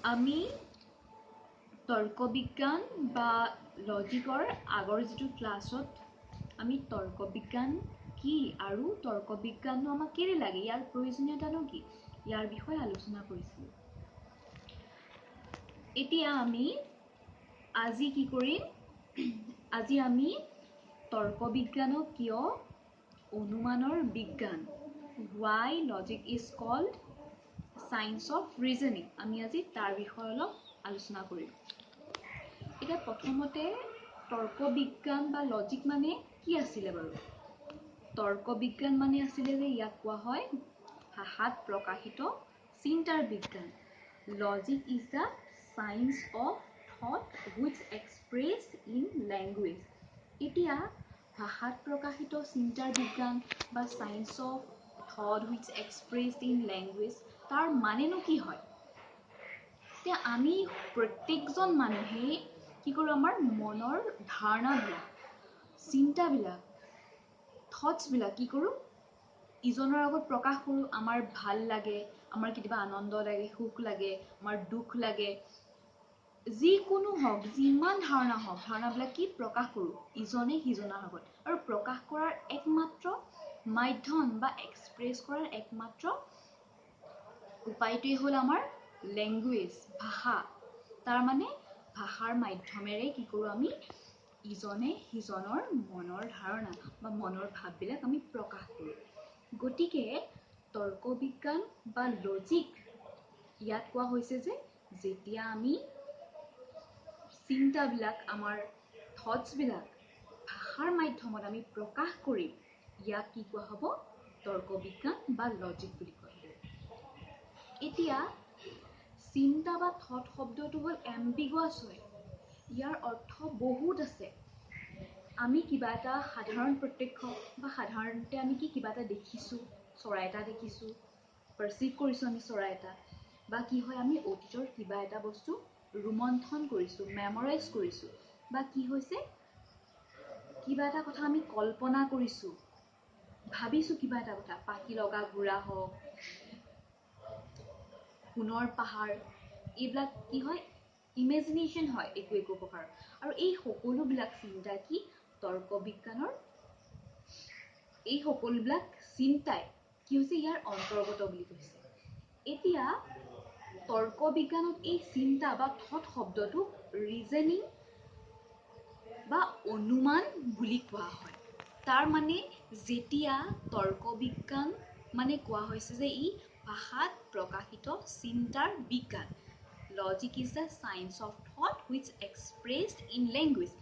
আমি তৰ্ক বিজ্ঞান বা লজিকৰ আগৰ যিটো ক্লাছত আমি তৰ্ক বিজ্ঞান কি আৰু তৰ্ক বিজ্ঞাননো আমাক কেলে লাগে, ইয়াৰ প্ৰয়োজনীয়তানো কি, ইয়াৰ বিষয়ে আলোচনা কৰিছিলোঁ। এতিয়া আমি আজি কি কৰিম, আজি আমি তৰ্ক বিজ্ঞানক কিয় অনুমানৰ বিজ্ঞান, why logic is called science of reasoning, আমি আজি তাৰ বিষয়ে অলপ আলোচনা কৰিম। এতিয়া প্ৰথমতে তৰ্ক বিজ্ঞান বা লজিক মানে কি আছিলে বাৰু? তৰ্ক বিজ্ঞান মানে আছিলে যে ইয়াক কোৱা হয় ভাষাত প্ৰকাশিত চিন্তাৰ বিজ্ঞান। Logic is the science of thought which expressed in language. এতিয়া ভাষাত প্ৰকাশিত চিন্তাৰ বিজ্ঞান বা science of thought which expressed in language, তাৰ মানেনো কি হয়? এতিয়া আমি প্ৰত্যেকজন মানুহে কি কৰোঁ, আমাৰ মনৰ ধাৰণাবিলাক, চিন্তাবিলাক, থটছবিলাক কি কৰোঁ, ইজনৰ আগত প্ৰকাশ কৰোঁ। আমাৰ ভাল লাগে, আমাৰ কেতিয়াবা আনন্দ লাগে, সুখ লাগে, আমাৰ দুখ লাগে, যিকোনো হওক, যিমান ধাৰণা হওক, ধাৰণাবিলাক কি প্ৰকাশ কৰোঁ ইজনে সিজনৰ আগত। আৰু প্ৰকাশ কৰাৰ একমাত্ৰ মাধ্যম বা এক্সপ্ৰেছ কৰাৰ একমাত্ৰ উপায়টোৱে হ'ল আমাৰ লেংগুৱেজ, ভাষা। তাৰমানে ভাষাৰ মাধ্যমেৰে কি কৰোঁ, আমি ইজনে সিজনৰ মনৰ ধাৰণা বা মনৰ ভাৱবিলাক আমি প্ৰকাশ কৰোঁ। গতিকে তৰ্ক বিজ্ঞান বা লজিক ইয়াত কোৱা হৈছে যে যেতিয়া আমি চিন্তাবিলাক, আমাৰ থটছবিলাক ভাষাৰ মাধ্যমত আমি প্ৰকাশ কৰিম, ইয়াক কি কোৱা হ'ব, তৰ্ক বিজ্ঞান বা লজিক বুলি কোৱা হ'ব। এতিয়া চিন্তা বা থট শব্দটো হ'ল এম্বিগুৱাছ হয়, ইয়াৰ অৰ্থ বহুত আছে। আমি কিবা এটা সাধাৰণ প্ৰত্যক্ষ বা সাধাৰণতে আমি কিবা এটা দেখিছোঁ, চৰাই এটা দেখিছোঁ, পাৰচিভ কৰিছোঁ আমি চৰাই এটা, বা কি হয় আমি অতীতৰ কিবা এটা বস্তু ৰোমন্থন কৰিছোঁ, মেমৰাইজ কৰিছোঁ, বা কি হৈছে কিবা এটা কথা আমি কল্পনা কৰিছোঁ, ভাবিছোঁ কিবা এটা কথা, পাখি লগা ঘোঁৰা হওক, সোণৰ পাহাৰ, এইবিলাক কি হয় ইমেজিনেশ্যন হয় একো প্ৰকাৰ। আৰু এই সকলোবিলাক চিন্তা কি তৰ্ক বিজ্ঞানৰ, এই সকলোবিলাক চিন্তাই কি হৈছে ইয়াৰ অন্তৰ্গত বুলি কৈছে। এতিয়া তৰ্ক বিজ্ঞানত এই চিন্তা বা থট শব্দটোক ৰিজনিং বা অনুমান বুলি কোৱা হয়। তাৰ মানে যেতিয়া তৰ্ক বিজ্ঞান মানে কোৱা হৈছে যে ই ভাষাত প্ৰকাশিত চিন্তাৰ বিজ্ঞান। Logic is the science of thought which expressed in language.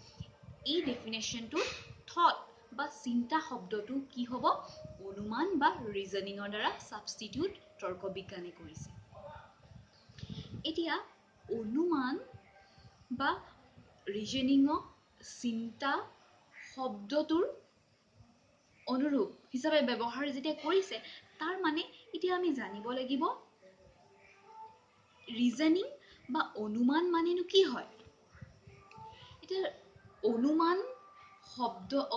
এই ডেফিনেশ্যনটোত থট বা চিন্তা শব্দটো কি হ'ব, অনুমান বা ৰিজনিঙৰ দ্বাৰা ছাবষ্টিটিউট তৰ্ক বিজ্ঞানে কৰিছে। এতিয়া অনুমান বা ৰিজনিঙক চিন্তা শব্দটোৰ অনুৰূপ হিচাপে ব্যৱহাৰ যেতিয়া কৰিছে, তাৰ মানে এতিয়া আমি জানিব লাগিব ৰিজনিং বা অনুমান মানেনো কি হয়। এতিয়া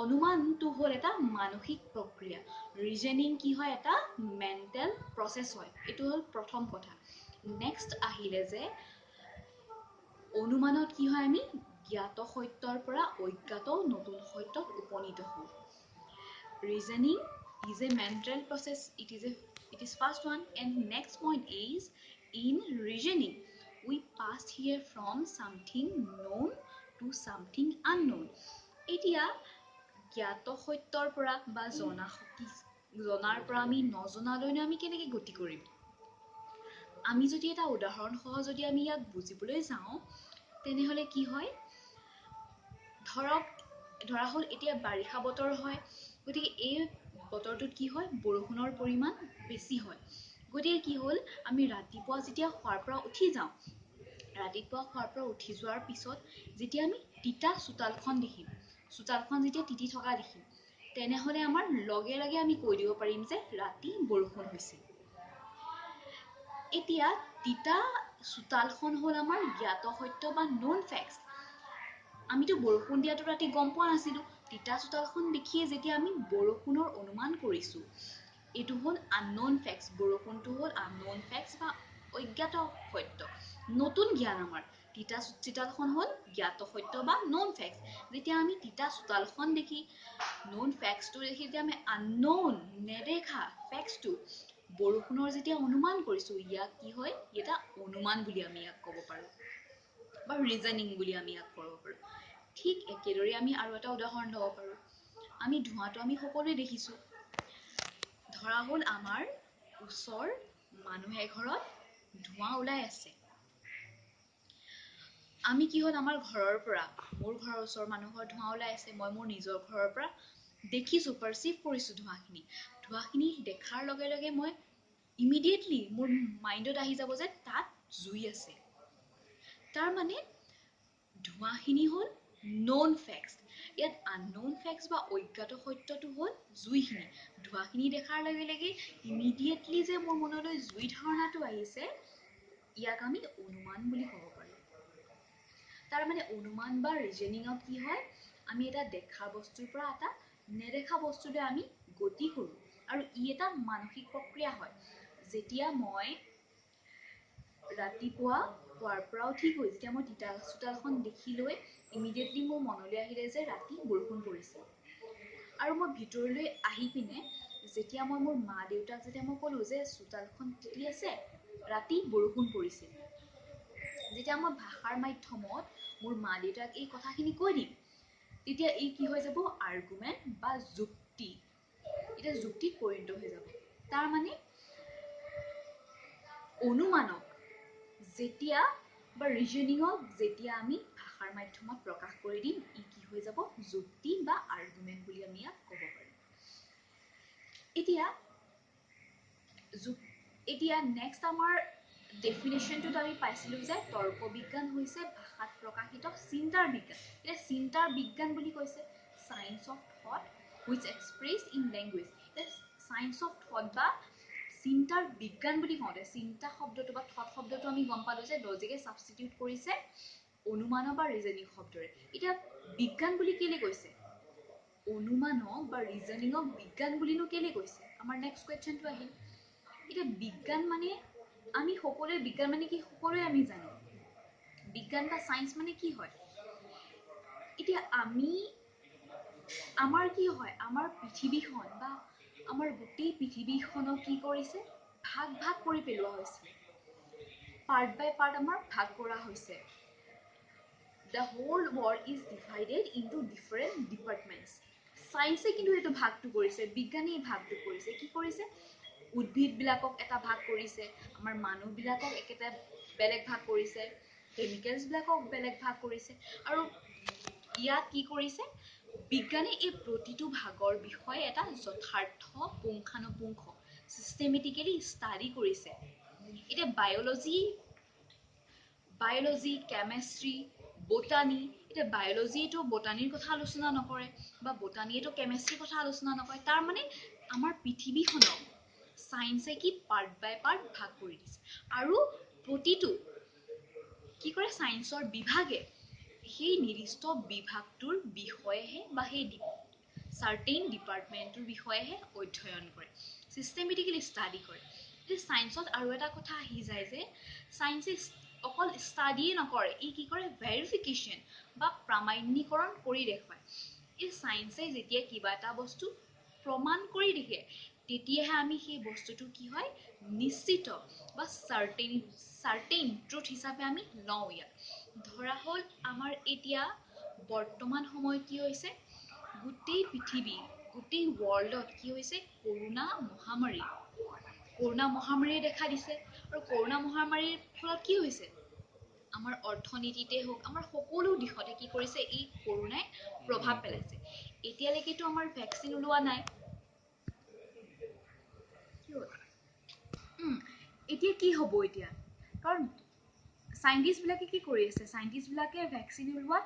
অনুমানটো হ'ল এটা মানসিক প্ৰক্ৰিয়া, ৰিজনিং কি হয়, এটা মেণ্টেল প্ৰচেছ হয়। এইটো হ'ল প্ৰথম কথা। নেক্সট আহিলে যে অনুমানত কি হয়, আমি জ্ঞাত সত্যৰ পৰা অজ্ঞাত নতুন সত্যত উপনীত হওঁ। Reasoning is a mental process. It is first one, and next point is in reasoning we pass here from something known to something unknown. এতিয়া জ্ঞাত সত্যৰ পৰা বা জনাৰ পৰা আমি নজনালৈনো আমি কেনেকৈ গতি কৰিম। আমি যদি এটা উদাহৰণ সহ যদি আমি ইয়াক বুজিবলৈ যাওঁ, তেনেহ'লে কি হয়, ধৰা হ'ল এতিয়া বাৰিষা বতৰ হয়, গতিকে এই বতৰটোত কি হয়, বৰষুণৰ পৰিমাণ বেছি হয়। গতিকে কি হ'ল, আমি ৰাতিপুৱা যেতিয়া শোৱাৰ পৰা উঠি যাওঁ, ৰাতিপুৱা শোৱাৰ পৰা উঠি যোৱাৰ পিছত যেতিয়া আমি তিতা চোতালখন দেখিম, চোতালখন যেতিয়া তিতি থকা দেখিম, তেনেহ'লে আমাৰ লগে লগে আমি কৈ দিব পাৰিম যে ৰাতি বৰষুণ হৈছিল। এতিয়া তিতা চোতালখন হ'ল আমাৰ জ্ঞাত সত্য বা নন ফেক্টছ। আমিতো বৰষুণ দিয়াটো ৰাতি গম পোৱা নাছিলোঁ, তিতা চোতালখন দেখিয়ে যেতিয়া আমি বৰষুণৰ অনুমান কৰিছোঁ, এইটো হ'ল আনন'ন ফেক্টছ। বৰষুণটো হ'ল আনন'ন ফেক্টছ বা অজ্ঞাত সত্য নতুন জ্ঞান আমাৰ তিতা চোতালখন হ'ল জ্ঞাত সত্য বা নন ফেক্টছ যেতিয়া আমি তিতা চোতালখন দেখি নন ফেক্টছটো দেখি যেতিয়া আমি আননৌন নেদেখা ফেক্টছটো বৰষুণৰ যেতিয়া অনুমান কৰিছোঁ ইয়াক কি হয় এটা অনুমান বুলি আমি ইয়াক ক'ব পাৰোঁ বা ৰিজনিং বুলি আমি ইয়াক ক'ব পাৰোঁ ঠিক একেদৰে আমি আৰু এটা উদাহৰণ ল'ব পাৰোঁ আমি ধোঁৱাটো আমি সকলোৱে দেখিছোঁ ধৰা হ'ল আমাৰ ওচৰ মানুহ এঘৰত ধোঁৱা ওলাই আছে আমি কি হ'ল আমাৰ ঘৰৰ পৰা মোৰ ঘৰৰ ওচৰৰ মানুহৰ ধোঁৱা ওলাই আছে মই মোৰ নিজৰ ঘৰৰ পৰা দেখিছোঁ পাৰচিভ কৰিছোঁ ধোঁৱাখিনি দেখাৰ লগে লগে মই ইমিডিয়েটলি মোৰ মাইণ্ডত আহি যাব যে তাত জুই আছে তাৰ মানে ধোঁৱাখিনি হ'ল নন ফেক্টছ ইয়াত আননৌন ফেক্টছ বা অজ্ঞাত সত্যটো হ'ল জুইখিনি ধোঁৱাখিনি দেখাৰ লগে লগে ইমিডিয়েটলি যে মোৰ মনলৈ জুই ধাৰণাটো আহিছে ইয়াক আমি অনুমান বুলি ক'ব পাৰোঁ তাৰ মানে অনুমান বা ৰিজনিঙত কি হয় আমি এটা দেখা বস্তুৰ পৰা এটা নেদেখা বস্তুলৈ আমি গতি কৰোঁ আৰু ই এটা মানসিক প্ৰক্ৰিয়া হয় যেতিয়া মই ৰাতিপুৱা শুৱাৰ পৰা উঠি গৈ যেতিয়া মই তিতা চোতালখন দেখি লৈ ইমিডিয়েটলি মোৰ মনলৈ আহিলে যে ৰাতি বৰষুণ পৰিছিল আৰু মই ভিতৰলৈ আহি পিনে যেতিয়া মই মোৰ মা দেউতাক যেতিয়া মই ক'লোঁ যে চোতালখন তিতি আছে ৰাতি বৰষুণ পৰিছিল যেতিয়া মই ভাষাৰ মাধ্যমত মোৰ মা দেউতাক এই কথাখিনি কৈ দিম তেতিয়া এই কি হৈ যাব আৰ্গুমেণ্ট বা যুক্তি এতিয়া যুক্তিত পৰিণত হৈ যাব তাৰ মানে অনুমানক যেতিয়া বা ৰিজনিঙক যেতিয়া আমি ভাষাৰ মাধ্যমত প্ৰকাশ কৰি দিম ই কি হৈ যাব যুক্তি বা আৰ্গুমেণ্ট বুলি আমি ইয়াক ক'ব পাৰিম এতিয়া নেক্সট আমাৰ ডেফিনেশ্যনটোত আমি পাইছিলোঁ যে তৰ্ক বিজ্ঞান হৈছে ভাষাত প্ৰকাশিত চিন্তাৰ বিজ্ঞান এতিয়া চিন্তাৰ বিজ্ঞান বুলি কৈছে science of thought which express in language এতিয়া চায়েন্স অফ থট বা চিন্তাৰ বিজ্ঞান বুলি কওঁতে চিন্তা শব্দটো বা থট শব্দটো আমি গম পালোঁ যে লজিকে ছাবষ্টিটিউট কৰিছে অনুমান বা ৰিজনিং শব্দৰে এতিয়া বিজ্ঞান বুলি কেলৈ কৈছে অনুমানক বা ৰিজনিঙক বিজ্ঞান বুলিনো কেলৈ কৈছে আমাৰ নেক্সট কুৱেশ্যনটো আহিল এতিয়া বিজ্ঞান মানে আমি সকলোৱে বিজ্ঞান মানে কি সকলোৱে আমি জানো বিজ্ঞান বা সায়েন্স মানে কি হয় এতিয়া আমি আমাৰ কি হয় আমাৰ পৃথিৱীখন বা আমাৰ গোটেই পৃথিৱীখনক কি কৰিছে ভাগ ভাগ কৰি পেলোৱা হৈছে পাৰ্ট বাই পাৰ্ট আমাৰ ভাগ কৰা হৈছে The whole world is divided into different departments. সায়েন্সে কিন্তু এইটো ভাগটো কৰিছে বিজ্ঞানে এই ভাগটো কৰিছে কি কৰিছে উদ্ভিদবিলাকক এটা ভাগ কৰিছে আমাৰ মানুহবিলাকক একেটা বেলেগ ভাগ কৰিছে কেমিকেলছবিলাকক বেলেগ ভাগ কৰিছে আৰু ইয়াত কি কৰিছে বিজ্ঞানে এই প্ৰতিটো ভাগৰ বিষয়ে এটা যথাৰ্থ পুংখানুপুংখ চিষ্টেমেটিকেলি ষ্টাডি কৰিছে এতিয়া বায়'লজি কেমেষ্ট্ৰি বটানী এতিয়া বায়'লজিয়েটো বটানীৰ কথা আলোচনা নকৰে বা বটানীয়েটো কেমেষ্ট্ৰিৰ কথা আলোচনা নকৰে তাৰ মানে আমাৰ পৃথিৱীখনক সায়েন্সে কি পাৰ্ট বাই পাৰ্ট ভাগ কৰি দিছে আৰু প্ৰতিটো কি কৰে সায়েন্সৰ বিভাগে সেই নিৰ্দিষ্ট বিভাগটোৰ বিষয়েহে বা সেই চাৰ্টেইন ডিপাৰ্টমেণ্টটোৰ বিষয়েহে অধ্যয়ন কৰে চিষ্টেমেটিকেলি ষ্টাডি কৰে এতিয়া সায়েন্সত আৰু এটা কথা আহি যায় যে সায়েন্সে অকল ষ্টাডিয়ে নকৰে ই কি কৰে ভেৰিফিকেশ্যন বা প্ৰামাণ্যিকৰণ কৰি দেখুৱায় এই সায়েন্সে যেতিয়া কিবা এটা বস্তু প্ৰমাণ কৰি দেখে তেতিয়াহে আমি সেই বস্তুটো কি হয় নিশ্চিত বা চাৰ্টেইন ট্ৰুথ হিচাপে আমি লওঁ ইয়াক ধৰা হ'ল আমাৰ এতিয়া বৰ্তমান সময়ত কি হৈছে গোটেই পৃথিৱী গোটেই ৱৰ্ল্ডত কি হৈছে কৰোণা মহামাৰীয়ে দেখা দিছে আৰু কৰোণা মহামাৰীৰ ফলত কি হৈছে আমাৰ অৰ্থনীতিতে হওক আমাৰ সকলো দিশতে কি কৰিছে এই কৰোণাই প্ৰভাৱ পেলাইছে এতিয়ালৈকেতো আমাৰ ভেকচিন ওলোৱা নাই এতিয়া কি হ'ব এতিয়া কাৰণ সাইণ্টিষ্টবিলাকে কি কৰি আছে সাইণ্টিষ্টবিলাকে ভেকচিন ওলোৱাত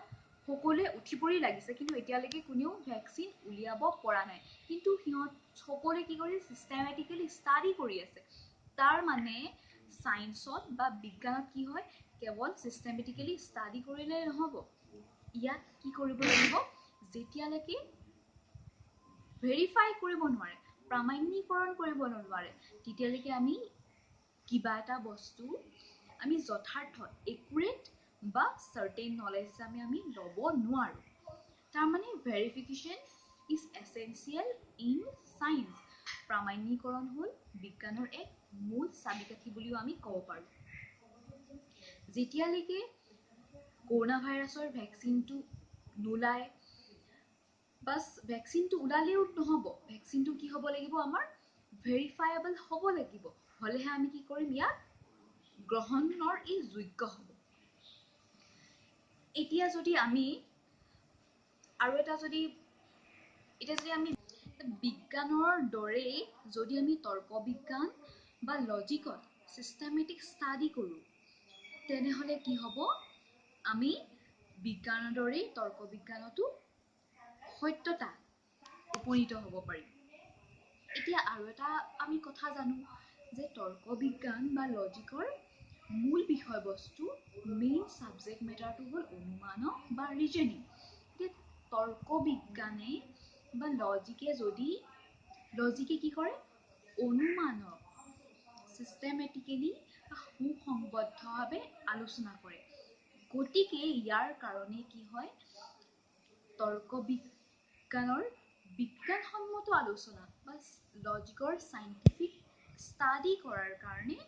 সকলোৱে উঠি পৰি লাগিছে কিন্তু এতিয়ালৈকে কোনেও ভেকচিন উলিয়াব পৰা নাই কিন্তু সিহঁত সকলোৱে কি কৰি চিষ্টেমেটিকেলি ষ্টাডি কৰি আছে তাৰ মানে সায়েন্সত বা বিজ্ঞানত কি হয় কেৱল চিষ্টেমেটিকেলি ষ্টাডি কৰিলে নহ'ব ইয়াক কি কৰিব লাগিব যেতিয়ালৈকে ভেৰিফাই কৰিব নোৱাৰে প্ৰামাণ্যিকৰণ কৰিব নোৱাৰে তেতিয়ালৈকে আমি কিবা এটা বস্তু আমি যথাৰ্থ একুৰেট বা চাৰ্টেইন নলেজ আমি ল'ব নোৱাৰোঁ। তাৰমানে verification is essential in science. প্ৰামাণ্যিকৰণ হ'ল বিজ্ঞানৰ এক মূল চাবিকাঠি বুলিও আমি ক'ব পাৰোঁ। যেতিয়ালৈকে কৰোণা ভাইৰাছৰ ভেকচিনটো নোলায়, বাছ ভেকচিনটো ওলালেও নহ'ব, ভেকচিনটো কি হ'ব লাগিব, আমাৰ ভেৰিফায়েবল হ'ব লাগিব, হ'লেহে আমি কি কৰিম, ইয়াক গ্ৰহণৰ যোগ্য হ'ব। এতিয়া যদি আমি বিজ্ঞানৰ দৰেই যদি আমি তৰ্ক বিজ্ঞান বা লজিকত চিষ্টেমেটিক ষ্টাডি কৰোঁ, তেনেহ'লে কি হ'ব, আমি বিজ্ঞানৰ দৰেই তৰ্ক বিজ্ঞানতো সত্যতা উপনীত হ'ব পাৰিম। এতিয়া আৰু এটা আমি কথা জানো যে তৰ্ক বিজ্ঞান বা লজিকৰ মূল বিষয়বস্তু মেইন ছাবজেক্ট মেটাৰটো হ'ল অনুমান বা ৰিজনিং। এতিয়া তৰ্ক বিজ্ঞানে বা লজিকে কি কৰে, অনুমানক চিষ্টেমেটিকেলি বা সুসংবদ্ধভাৱে আলোচনা কৰে। গতিকে ইয়াৰ কাৰণে কি হয়, তৰ্ক বিজ্ঞানৰ বিজ্ঞানসন্মত আলোচনা বা লজিকৰ চাইণ্টিফিক ষ্টাডি কৰাৰ কাৰণে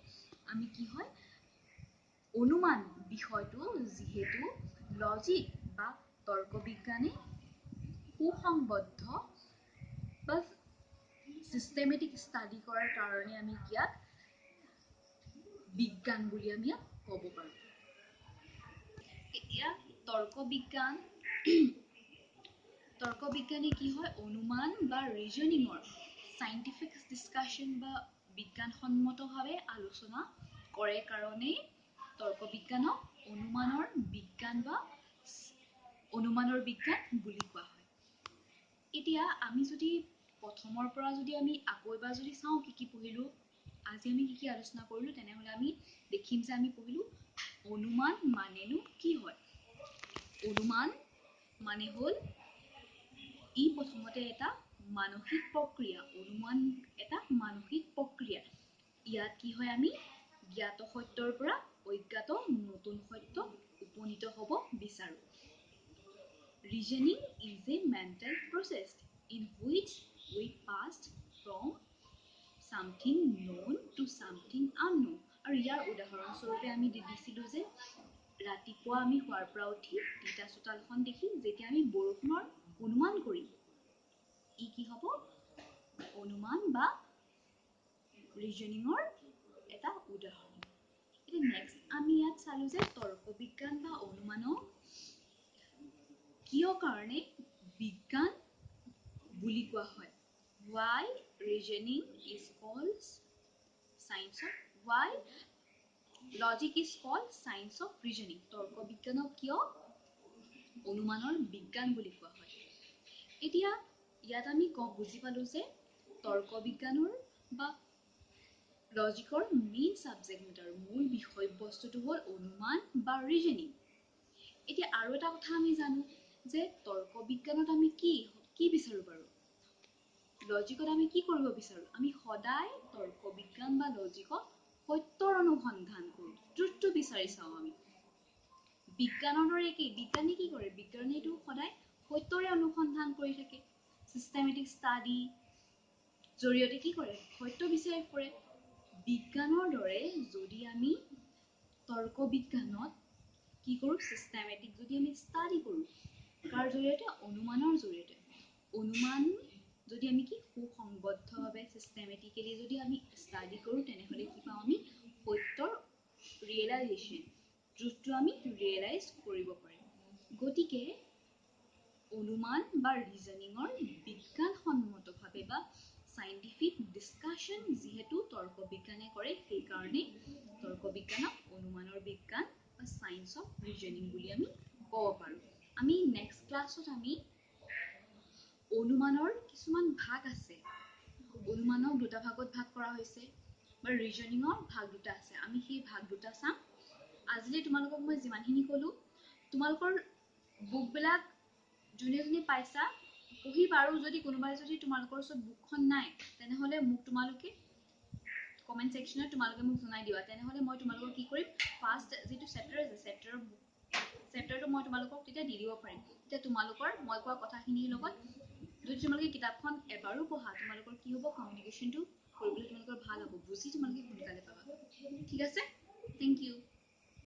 আমি কি হয়, অনুমান বিষয়টো যিহেতু লজিক বা তৰ্ক বিজ্ঞানে সুসংবদ্ধ বা চিষ্টেমেটিক ষ্টাডি কৰাৰ কাৰণে আমি ইয়াক বিজ্ঞান বুলি আমি ক'ব পাৰোঁ। এতিয়া তৰ্ক বিজ্ঞানে কি হয়, অনুমান বা ৰিজনিঙৰ চাইণ্টিফিক ডিছকাশ্যন বা বিজ্ঞানসন্মতভাৱে আলোচনা কৰে কাৰণেই তৰ্ক বিজ্ঞানক অনুমানৰ বিজ্ঞান বুলি কোৱা হয়। এতিয়া আমি যদি প্ৰথমৰ পৰা যদি আমি আকৌ এবাৰ যদি চাওঁ কি পঢ়িলোঁ, আজি আমি কি আলোচনা কৰিলোঁ, তেনেহ'লে আমি দেখিম যে আমি পঢ়িলোঁ অনুমান মানেনো কি হয়। অনুমান মানে হ'ল ই প্ৰথমতে এটা মানসিক প্ৰক্ৰিয়া। অনুমান এটা মানসিক প্ৰক্ৰিয়া। ইয়াত কি হয়, আমি জ্ঞাত সত্যৰ পৰা অজ্ঞাত নতুন সত্য উপনীত হ'ব বিচাৰোঁ। Reasoning is a mental process in which we pass from something known to something unknown. আৰু ইয়াৰ উদাহৰণস্বৰূপে আমি দিছিলোঁ যে ৰাতিপুৱা আমি শুৱাৰ পৰা উঠি তিতা চোতালখন দেখি যেতিয়া আমি বৰষুণৰ অনুমান কৰিম, ই কি হ'ব, অনুমান বা ৰিজনিঙৰ এটা উদাহৰণ। এতিয়া নেক্সট আমি ইয়াত চালোঁ যে তৰ্ক বিজ্ঞান বা অনুমানক কিয় কাৰণে বিজ্ঞান বুলি কোৱা হয়। Why reasoning is called science of why logic is called science of reasoning. তৰ্ক বিজ্ঞানক কিয় অনুমানৰ বিজ্ঞান বুলি কোৱা হয়। এতিয়া ইয়াত আমি বুজি পালোঁ যে তৰ্ক বিজ্ঞানৰ বা লজিকৰ মেইন ছাবজেক্ট মেটাৰ মূল বিষয়বস্তুটো হ'ল অনুমান বা ৰিজনিং। এতিয়া আৰু এটা কথা আমি জানো যে তৰ্ক বিজ্ঞানত আমি কি বিচাৰোঁ বাৰু, লজিকত আমি কি কৰিব বিচাৰোঁ, আমি সদায় তৰ্ক বিজ্ঞান বা লজিকত সত্যৰ অনুসন্ধান কৰোঁ, ট্ৰুথটো বিচাৰি চাওঁ আমি। বিজ্ঞানৰ দৰে বিজ্ঞানে কি কৰে, বিজ্ঞানেতো সদায় সত্যৰে অনুসন্ধান কৰি থাকে, চিষ্টেমেটিক ষ্টাডি জৰিয়তে কি কৰে, সত্য বিচাৰি ফুৰে। বিজ্ঞানৰ দৰে যদি আমি তৰ্ক বিজ্ঞানত কি কৰোঁ, চিষ্টেমেটিক যদি আমি ষ্টাডি কৰোঁ, কাৰ জৰিয়তে, অনুমানৰ জৰিয়তে। অনুমান যদি আমি সুসংবদ্ধভাৱে চিষ্টেমেটিকেলি যদি আমি ষ্টাডি কৰোঁ, তেনেহ'লে কি পাওঁ, আমি সত্যৰ ৰিয়েলাইজেশ্যন, ট্ৰুথটো আমি ৰিয়েলাইজ কৰিব পাৰিম। গতিকে অনুমান বা ৰিজনিঙৰ বিজ্ঞানসন্মতভাৱে বা চাইণ্টিফিক ডিছকাশ্যন যিহেতু তৰ্ক বিজ্ঞানে কৰে, সেইকাৰণে তৰ্ক বিজ্ঞানক অনুমানৰ বিজ্ঞান বা চাইন্স অফ ৰিজনিং বুলি আমি ক'ব পাৰোঁ। আমি নেক্সট ক্লাছত আমি অনুমানৰ কিছুমান ভাগ আছে, অনুমানক দুটা ভাগত ভাগ কৰা হৈছে বা ৰিজনিঙৰ ভাগ দুটা আছে, আমি সেই ভাগ দুটা চাম। আজিলৈ তোমালোকক মই যিমানখিনি ক'লোঁ, তোমালোকৰ বুকবিলাক যোনে পাইছা পঢ়িবা, আৰু যদি কোনোবাই যদি তোমালোকৰ ওচৰত বুকখন নাই, তেনেহ'লে মোক তোমালোকে কমেণ্ট ছেকশ্যনত তোমালোকে মোক জনাই দিবা তেনেহ'লে মই তোমালোকক কি কৰিম ফাৰ্ষ্ট যিটো চেপ্টাৰ আছে চেপ্টাৰটো মই তোমালোকক তেতিয়া দি দিব পাৰিম তেতিয়া তোমালোকৰ মই কোৱা কথাখিনিৰ লগত যদি তোমালোকে কিতাপখন এবাৰো পঢ়া তোমালোকৰ কি হ'ব কমিউনিকেশ্যনটো কৰিবলৈ তোমালোকৰ ভাল হ'ব বুজি তোমালোকে সোনকালে পাবা ঠিক আছে থেংক ইউ